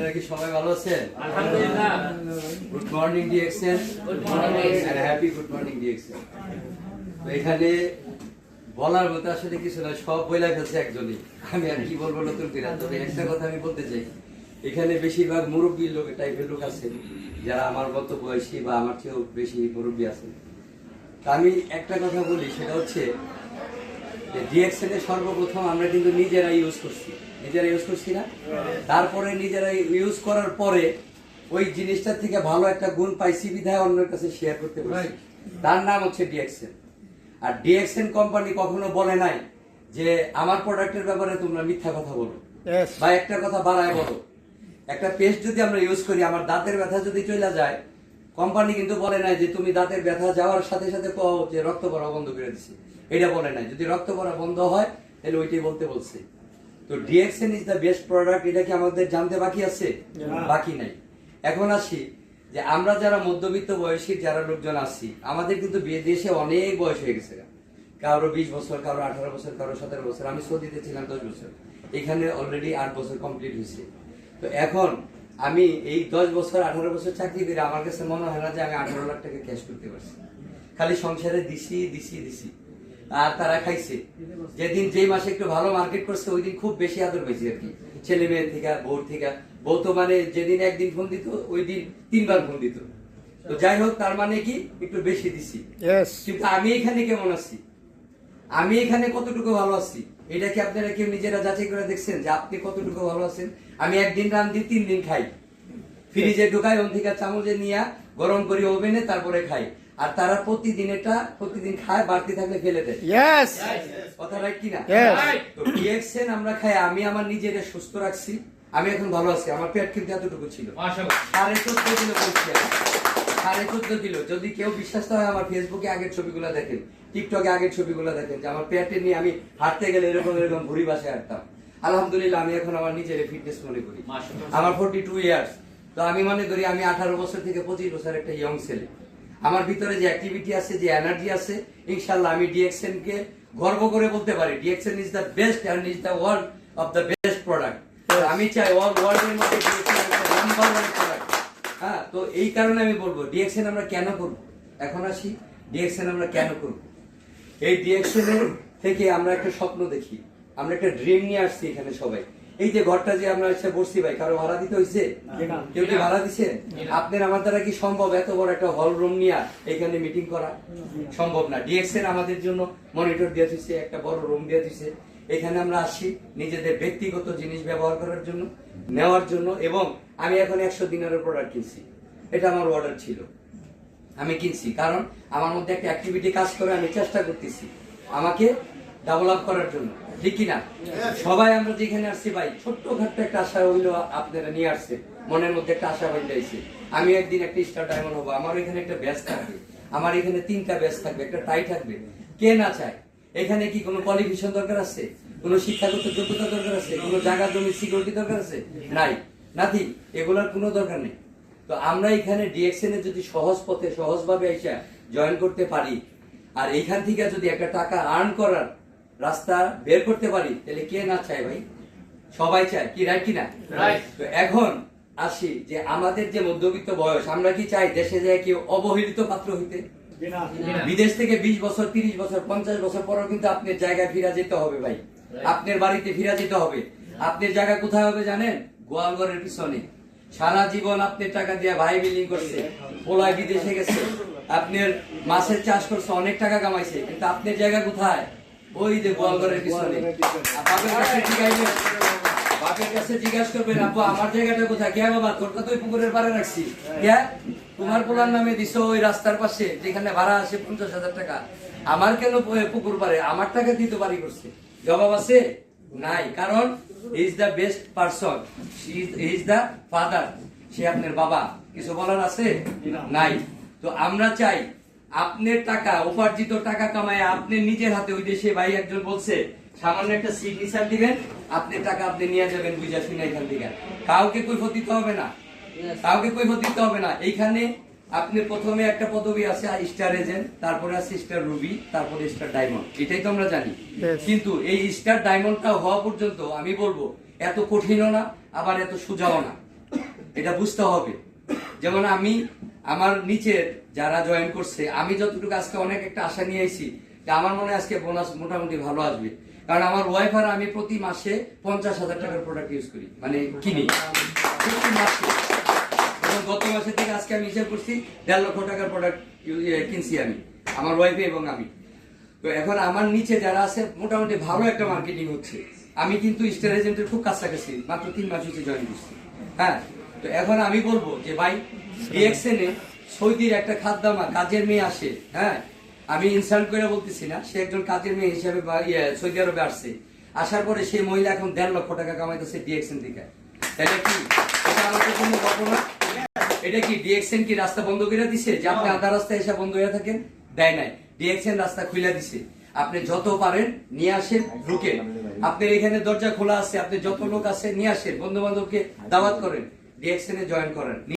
আপনারা কি সবাই ভালো আছেন? আলহামদুলিল্লাহ। Good morning DXN. Good morning and happy good morning DXN. তো এখানে বলার মতো আসলে কিছু না, সব বইলা ফেলছে একজনই। আমি আর কি বলবো নতুন করে। তবে একটা কথা আমি বলতে চাই, এখানে বেশিরভাগ মুরব্বী লোক টাইপের লোক আছে যারা আমার মতো বয়সী বা আমার চেয়েও বেশি মুরব্বী আছে। তা আমি একটা কথা বলি, সেটা হচ্ছে ডিএক্সএন এর সর্বপ্রথম আমরা কিন্তু নিজেরা ইউজ করছি না। তারপরে নিজেরা ইউজ করার পরে ওই জিনিসটা থেকে ভালো একটা গুণ পাইছি বিধায় অন্যের কাছে শেয়ার করতে পারছি। তার নাম হচ্ছে ডিএক্সএন। আর ডিএক্সএন কোম্পানি কখনো বলে নাই যে আমার প্রোডাক্টের ব্যাপারে তোমরা মিথ্যা কথা বলো বা একটা কথা বাড়ায় বলো। একটা পেস্ট যদি আমরা ইউজ করি, আমার দাঁতের ব্যথা যদি চলে যায়, কোম্পানি কিন্তু বলে নাই যে তুমি দাঁতের ব্যথা যাওয়ার সাথে সাথে কও যে রক্ত পড়া বন্ধ করে দিছি, এটা বলে নাই। যদি রক্ত পড়া বন্ধ হয় তাহলে ওইটাই বলতে বলছে। তো DXN is the best product, এটা কি আমাদের জানতে বাকি আছে? বাকি নাই। এখন আসি যে আমরা যারা মধ্যবিত্ত বয়সী যারা লোকজন আছি, আমাদের কিন্তু দেশে অনেক বয়স হয়ে গেছে। কারো 20 বছর, কারো 18 বছর, কারো 17 বছর। আমি সৌদিতে ছিলাম 10 বছর, এখানে অলরেডি 8 বছর কমপ্লিট হয়েছে। তো এখন আমি এই 10 বছর 18 বছর চাকরি করে আমার কাছে মনে হয় না যে আমি 18 লাখ টাকা ক্যাশ করতে পারছি। খালি সংসারে দিছি আর তারা খাইছে। যেদিন যেই মাসে একটু ভালো মার্কেট করছে ওই দিন খুব বেশি আদর পেয়েছি আর কি, ছেলে মেয়ের থেকে, বউর থেকে। বউ তো মানে যেদিন একদিন ফোন দিত ওই দিন 3 বার ফোন দিত। তো যাই হোক, তার মানে কি একটু বেশি দিছি। কিন্তু আমি এখানে কেমন আছি, আমি এখানে কতটুকু ভালো আছি, এটা কি আপনারা কেউ নিজেরা যাচাই করে দেখছেন যে আপনি কতটুকু ভালো আছেন? আমি একদিন রান্ধি 3 দিন খাই, ফ্রিজে ঢুকাই, ওন থেকে চামচে নিয়ে গরম করি ওভেনে, তারপরে খাই। আর তারা প্রতিদিন খায়, বাড়তি থাকলে ফেলে দেয়। কথা রাইট কিনা? তো ডিএক্সএন আমরা খাই, আমি আমার নিজের সুস্থ রাখছি, আমি এখন ভালো আছি। আমার পেট কিন্তু এতটুকু ছিল, 14.5 কিলো বলছি, 14.5 কিলো। যদি কেউ বিশ্বাস না হয় আমার ফেসবুকে আগের ছবিগুলো দেখেন, টিকটকে আগের ছবিগুলো দেখেন, যে আমার পেটে নিয়ে আমি হাঁটতে গেলে এরকম ভুড়ি বাসায় হাঁটতাম। আলহামদুলিল্লাহ, আমি এখন আমার নিজের ফিটনেস মনে করি। আমার 42 ইয়ার্স। তো আমি মনে করি আমি 18 বছর থেকে 25 বছর একটা ইয়ং ছেলে। আমার ভিতরে যে অ্যাক্টিভিটি আছে, যে এনার্জি আছে, ইনশাআল্লাহ আমি ডিএক্সএন কে গর্ব করে বলতে পারি DXN is the best and is the world of the best product. আমি চাই অল ওয়ার্ল্ডের মধ্যে ডিএক্সএন একটা নাম্বার ওয়ান প্রোডাক্ট। হ্যাঁ, তো এই কারণে আমি বলবো ডিএক্সএন আমরা কেন করব। এখন আসি ডিএক্সএন আমরা কেন করব। এই ডিএক্সএন এর থেকে আমরা একটা স্বপ্ন দেখি, আমরা একটা ড্রিম নিয়ে আসছি এখানে সবাই। এই যে ঘরটা যে আমরা এসে বসছি, ভাই কারো ভাড়া দিতে হয়েছে? কেউ কি ভাড়া দিছে? আপনার আমার দ্বারা কি সম্ভব এত বড় একটা হল রুম নিয়ে এখানে মিটিং করা? সম্ভব না। ডিএক্সএন আমাদের জন্য মনিটর দিয়ে দিচ্ছে, একটা বড় রুম দিয়ে দিচ্ছে। এখানে আমরা আসি নিজেদের ব্যক্তিগত জিনিস ব্যবহার করার জন্য, নেওয়ার জন্য। এবং আমি এখন 100 দিনারের প্রোডাক্ট কিনছি, এটা আমার অর্ডার ছিল, আমি কিনছি। কারণ আমার মধ্যে একটা অ্যাক্টিভিটি কাজ করে, আমি চেষ্টা করতেছি আমাকে ডেভেলপ করার জন্য, ঠিক কিনা? সবাই আমরা যেখানে আসছি ভাই, ছোট্টখাট্ট একটা আশা হইলো আপনারা নিয়ে আসছে, মনের মধ্যে একটা আশা হয়ে যাইছে আমি একদিন একটা স্টার ডায়মন্ড হবো, আমার এখানে একটা ব্যাচ থাকবে, আমার এখানে 3টা ব্যাচ থাকবে, একটা টাই থাকবে। কে না চায়? এখানে কি কোনো কোয়ালিফিকেশন দরকার আছে? কোনো শিক্ষাগত যোগ্যতা দরকার আছে? কোনো জায়গা জমি সিকিউরিটি দরকার আছে? নাই, নাথিং, এগুলোর কোনো দরকার নেই। তো আমরা এখানে ডিএক্সএন এ যদি সহজ পথে সহজভাবে এসে জয়েন করতে পারি, আর এইখান থেকে যদি একটা টাকা আর্ন করার রাস্তা বের করতে পারি, তাহলে কে না চায় ভাই? সবাই চায়, কি রাইট কিনা? তো এখন আসি যে আমাদের যে মধ্যবিত্ত বয়স, আমরা কি চাই দেশে যায় কেউ অবহেলিত পাত্র হইতে? বিদেশ থেকে 20 বছর 30 বছর 50 বছর পরও কিন্তু আপনার জায়গায় ফিরে যেতে হবে ভাই, আপনার বাড়িতে ফিরে যেতে হবে। আপনার জায়গা কোথায় হবে জানেন? গোয়ালঘরের পিছনে। সারা জীবন আপনার টাকা দিয়ে ভাই বিল্ডিং করছে, পোলায় বিদেশে গেছে, আপনার মাছের চাষ করছে, অনেক টাকা কামাইছে, কিন্তু আপনার জায়গা কোথায়? ওই যে গোয়ালঘরের পিছনে। বাপের কাছে জিজ্ঞাসা করবেন, আপু আমার জায়গাটা কোথায়? কে বাবা, তোরটা তো ওই পুকুরের পাড়ে রাখছি। তোমার পোলার নামে দিছো ওই রাস্তার পাশে, যেখানে ভাড়া আসে 50,000 টাকা। আমার কেন পুকুর পাড়ে? আমার টাকা দিতে বাড়ি করছে। জবাব আছে? নাই। কারণ is the best person, is the father, সে আপনার বাবা। কিছু বলার আছে? নাই। তো আমরা চাই আপনার টাকা, উপার্জিত টাকা কামায় আপনি নিজের হাতে, ওই দেশে ভাই একজন বলছে সামান্য একটা সিগনেচার দিবেন, আপনার টাকা আপনি নিয়ে যাবেন বুঝা শুনে এখান থেকে। কাউকে কৈফিয়ত দিতে হবে না, কাউকে কৈফিয়ত দিতে হবে না। এইখানে আপনি প্রথমে একটা পদবি আছে স্টার এজেন্ট, তারপরে আছে স্টার রুবি, তারপরে স্টার ডায়মন্ড, এটাই তো আমরা জানি। কিন্তু এই স্টার ডায়মন্ডটা হওয়া পর্যন্ত আমি বলবো এত কঠিনও না, আবার এত সোজাও না। এটা বুঝতে হবে। যেমন আমি আমার নিচের যারা জয়েন করছে, আমি যতটুকু আজকে অনেক একটা আশা নিয়ে আইছি যে আমার মনে হয় আজকে বোনাস মোটামুটি ভালো আসবে, কারণ আমার ওয়াইফ আর আমি প্রতি মাসে 50,000 টাকার প্রোডাক্ট ইউজ করি, মানে কিনি প্রতি মাসে। এবং গত মাসে থেকে আজকে আমি হিসাব করছি 1.5 লক্ষ টাকার প্রোডাক্ট কিনছি আমি, আমার ওয়াইফে এবং আমি। তো এখন আমার নিচে যারা আছে মোটামুটি ভালো একটা মার্কেটিং হচ্ছে। আমি কিন্তু স্টার এজেন্টের খুব কাছাকাছি, মাত্র 3 মাস হচ্ছে জয়েন করছি। হ্যাঁ, তো এখন আমি বলবো যে ভাই ডিএক্সএন এ সৌদির একটা খাদ্দামা কাজের মেয়ে আসে, হ্যাঁ আমি ইনসাল্ট করে বলতেছি না, সে একজন কাজের মেয়ে হিসেবে সৌদি আরবে আসছে, আসার পরে সেই মহিলা এখন 1.5 লক্ষ টাকা কামাইতেছে ডিএক্সএন থেকে। তাহলে কি এটা আমাকে কোনো ঘটনা? এটা কি ডিএক্সএন কি রাস্তা বন্ধ করে দিছে যে আপনি আধা রাস্তায় এসে বন্ধ হয়ে থাকেন? দেয় নাই, ডিএক্সএন রাস্তা খুলে দিছে। আপনি যত পারেন নিয়ে আসেন, ঢুকেন। আপনার এখানে দরজা খোলা আছে, আপনি যত লোক আছে নিয়ে আসেন, বন্ধু বান্ধবকে দাওয়াত করেন, ডিএক্সএন এ জয়েন করেন।